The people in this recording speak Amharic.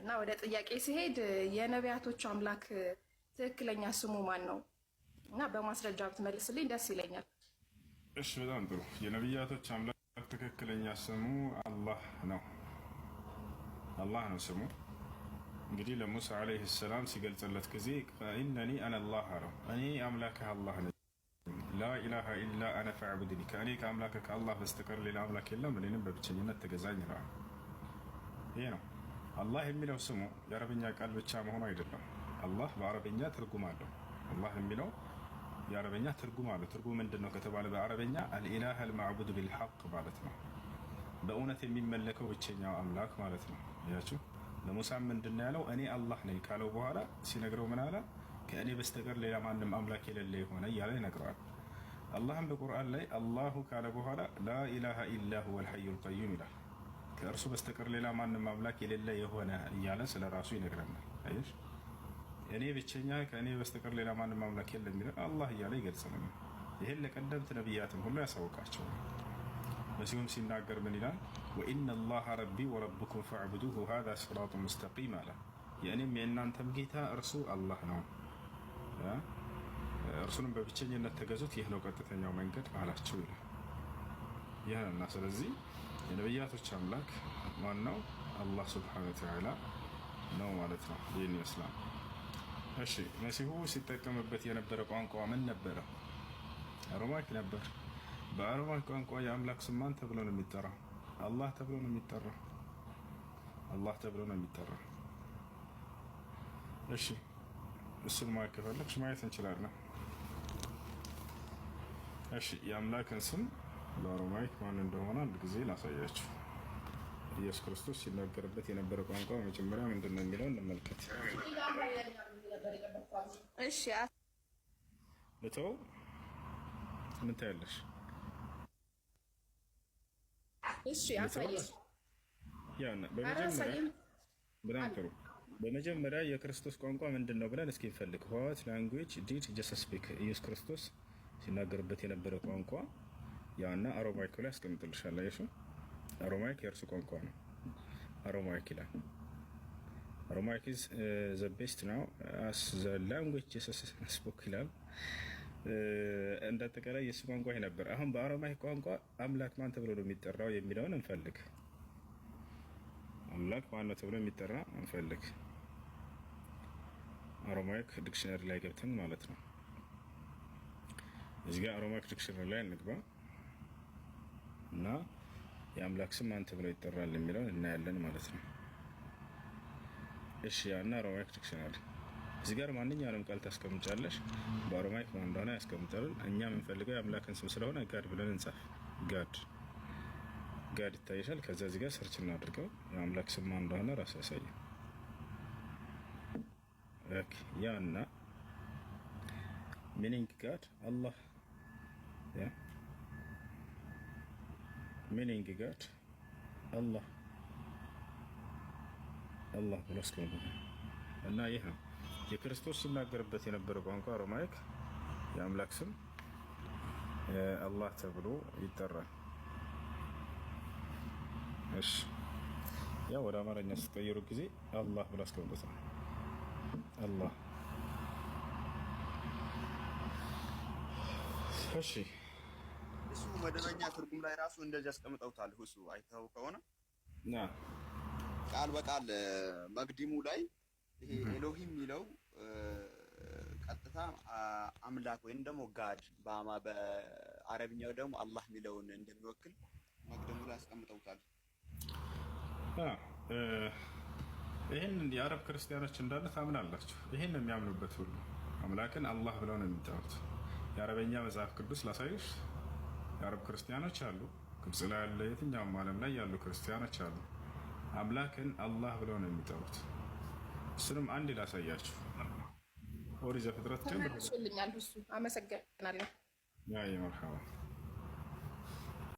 እና ወደ ጥያቄ ሲሄድ የነቢያቶች አምላክ ትክክለኛ ስሙ ማን ነው? እና በማስረጃ ብትመልስልኝ ደስ ይለኛል። እሺ፣ በጣም ጥሩ። የነቢያቶች አምላክ ትክክለኛ ስሙ አላህ ነው። አላህ ነው ስሙ። እንግዲህ ለሙሳ ዓለይሂ ሰላም ሲገልጽለት ጊዜ ኢነኒ አነ አላህ አለው፣ እኔ አምላክህ አላህ ነኝ። ላኢላሃ ኢላ አነ ፈዕቡድኒ፣ ከእኔ ከአምላክህ ከአላህ በስተቀር ሌላ አምላክ የለም፣ እኔንም በብቸኝነት ተገዛኝ ይለዋል። ይሄ ነው አላህ የሚለው ስሙ። የአረብኛ ቃል ብቻ መሆኑ አይደለም። አላህ በአረበኛ ትርጉም አለው። አላህ የሚለው የአረበኛ ትርጉም አለው። ትርጉም ምንድን ነው ከተባለ በአረበኛ አልኢላህ አልማዕቡድ ቢልሐቅ ማለት ነው። በእውነት የሚመለከው ብቸኛው አምላክ ማለት ነው። ያችሁ ለሙሳም ምንድን ያለው እኔ አላህ ነኝ ካለው በኋላ ሲነግረው ምን አለ? ከእኔ በስተቀር ሌላ ማንም አምላክ የሌለ የሆነ እያለ ይነግረዋል። አላህም በቁርአን ላይ አላሁ ካለ በኋላ ላኢላሃ ኢላ ሁወል ሐዩል ቀዩም ይላል። ከእርሱ በስተቀር ሌላ ማንም አምላክ የሌለ የሆነ እያለ ስለ ራሱ ይነግረናል። አየሽ፣ እኔ ብቸኛ ከእኔ በስተቀር ሌላ ማንም አምላክ የለም የሚለው አላህ እያለ ይገልጽልናል። ይህን ለቀደምት ነቢያትም ሁሉ ያሳውቃቸው። መሲሁም ሲናገር ምን ይላል? ወኢነ አላህ ረቢ ወረብኩም ፈዕቡዱሁ ሃዛ ሲራጡን ሙስተቂም አለ። የእኔም የእናንተም ጌታ እርሱ አላህ ነው፣ እርሱንም በብቸኝነት ተገዙት፣ ይህ ነው ቀጥተኛው መንገድ አላቸው ይላል። ይህንና ስለዚህ የነቢያቶች አምላክ ማነው? አላህ ስብሐነሁ ወተዓላ ነው ማለት ነው። ይህን ይመስላል። እሺ፣ መሲሁ ሲጠቀምበት የነበረ ቋንቋ ምን ነበረ? አረማይክ ነበር። በአረማይክ ቋንቋ የአምላክ ስም ማን ተብሎ ነው የሚጠራው? አላህ ተብሎ ነው የሚጠራው። አላህ ተብሎ ነው የሚጠራው። እሺ፣ እሱን ማየት ከፈለግሽ ማየት እንችላለን። እሺ፣ የአምላክን ስም በአረማይክ ማን እንደሆነ አንድ ጊዜ ላሳያችሁ። ኢየሱስ ክርስቶስ ሲናገርበት የነበረ ቋንቋ መጀመሪያ ምንድን ነው የሚለው እንመልከት። እሺ፣ ልተው ምን ታያለሽ? እሺ፣ አሳየሽ። ያና በመጀመሪያ የክርስቶስ ቋንቋ ምንድን ነው ብለን እስኪ እንፈልግ። ዋት ላንጉዌጅ ዲድ ጂሰስ ስፒክ? ኢየሱስ ክርስቶስ ሲናገርበት የነበረ ቋንቋ ያና አሮማይክ ላይ አስቀምጥልሻለሁ። አይሹ አሮማይክ የእርሱ ቋንቋ ነው። አሮማይክ ይላል። አሮማይክ ኢዝ ዘ ቤስት ናው አስ ዘ ላንጉዌጅ ጂሰስ ስፖክ ይላል። እንደ አጠቃላይ የእሱ ቋንቋ ይሄ ነበር። አሁን በአሮማይክ ቋንቋ አምላክ ማን ተብሎ ነው የሚጠራው የሚለውን እንፈልግ። አምላክ ማን ነው ተብሎ የሚጠራ እንፈልግ። አሮማይክ ዲክሽነሪ ላይ ገብተን ማለት ነው። እዚህ ጋር አሮማይክ ዲክሽነሪ ላይ እንግባ እና የአምላክ ስም ማን ተብሎ ይጠራል የሚለውን እናያለን ማለት ነው። እሺ፣ ያና አሮማይክ ዲክሽነሪ እዚህ ጋር ማንኛውንም ቃል ታስቀምጫለሽ። በአሮማይክ ማን እንደሆነ ያስቀምጣልን። እኛ የምንፈልገው የአምላክን ስም ስለሆነ ጋድ ብለን እንጻፍ። ጋድ ይታይሻል። ከዛ እዚህ ጋር ሰርች እናድርገው። የአምላክ ስም ማን እንደሆነ ራሱ ያሳያል። ኦኬ፣ ያና ሚኒንግ ጋድ አላህ ያ ሚኒንግ ጋድ አላህ ብሎ አስቀምጧል። እና ይህ ነው የክርስቶስ ሲናገርበት የነበረ ቋንቋ አሮማይክ። የአምላክ ስም አላህ ተብሎ ይጠራል። እሺ፣ ያው ወደ አማርኛ ስትቀይሩ ጊዜ አላህ ብሎ አስቀምጦታል። አላህ። እሺ፣ እሱ መደበኛ ትርጉም ላይ ራሱ እንደዚህ አስቀምጠውታል። እሱ አይተው ከሆነ ቃል በቃል መቅዲሙ ላይ ይሄ ኤሎሂም የሚለው ቀጥታ አምላክ ወይም ደግሞ ጋድ በአረብኛው ደግሞ አላህ የሚለውን እንደሚወክል መቅደሙ ላይ አስቀምጠውታል። ይህን የአረብ ክርስቲያኖች እንዳለ ታምናላችሁ? ይህን የሚያምኑበት ሁሉ አምላክን አላህ ብለው ነው የሚጠሩት። የአረበኛ መጽሐፍ ቅዱስ ላሳይሽ። የአረብ ክርስቲያኖች አሉ፣ ግብጽ ላይ ያለ የትኛውም ዓለም ላይ ያሉ ክርስቲያኖች አሉ። አምላክን አላህ ብለው ነው የሚጠሩት። እሱንም አንድ ላሳያችሁ። ኦሪት ዘፍጥረት ተመልሶልኛል። እሱ አመሰግናለሁ። ያ መርሐባ